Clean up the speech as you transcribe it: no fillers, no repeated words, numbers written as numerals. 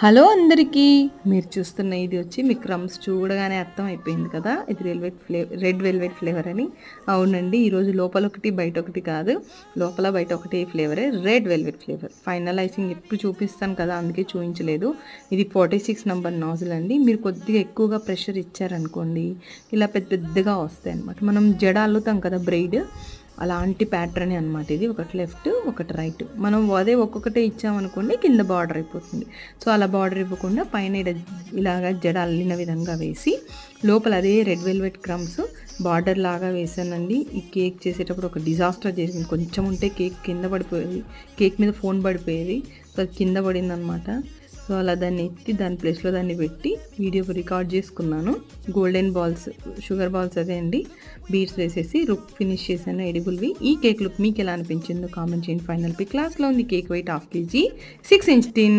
Hello అందరికీ మీరు చూస్తున్న ఇది వచ్చి మీ క్రమ్స్ చూడగానే అర్థం అయిపోయింది కదా, ఇది రెడ్ వెల్వెట్ ఫ్లేవర్ అని. అవునండి, ఈరోజు లోపల ఒకటి బయట ఒకటి కాదు, లోపల బయట ఒకటి ఫ్లేవరే, రెడ్ వెల్వెట్ ఫ్లేవర్. ఫైనలైజింగ్ ఎప్పుడు చూపిస్తాను కదా, అందుకే చూపించలేదు. ఇది 46 నంబర్ నాజిల్ అండి. మీరు కొద్దిగా ఎక్కువగా ప్రెషర్ ఇచ్చారనుకోండి, ఇలా పెద్ద పెద్దగా వస్తాయి అనమాట. మనం జడ అల్లుతాం కదా బ్రైడ్, అలాంటి ప్యాటర్న్ అనమాట. ఇది ఒకటి లెఫ్ట్ ఒకటి రైట్. మనం అదే ఒక్కొక్కటే ఇచ్చామనుకోండి కింద బార్డర్ అయిపోతుంది. సో అలా బార్డర్ ఇవ్వకుండా పైన ఇలాగా జడ అల్లిన విధంగా వేసి లోపల అదే రెడ్ వెల్వెట్ క్రమ్స్ బార్డర్ లాగా వేసానండి. ఈ కేక్ చేసేటప్పుడు ఒక డిజాస్టర్ చేసింది. కొంచెం ఉంటే కేక్ కింద పడిపోయేది, కేక్ మీద ఫోన్ పడిపోయేది. సో అది కింద పడిందనమాట. సో అలా దాన్ని ఎత్తి దాని ప్లేస్లో దాన్ని పెట్టి వీడియో రికార్డ్ చేసుకున్నాను. గోల్డెన్ బాల్స్, షుగర్ బాల్స్ అదే అండి, బీడ్స్ వేసేసి ఫినిష్ చేశాను ఎడిబుల్వి. ఈ కేక్ లుక్ మీకు ఎలా అనిపించిందో కామెంట్ చేయండి. ఫైనల్ పిక్ క్లాస్లో ఉంది. Cake weight 1/2 kg, 6 inch tin.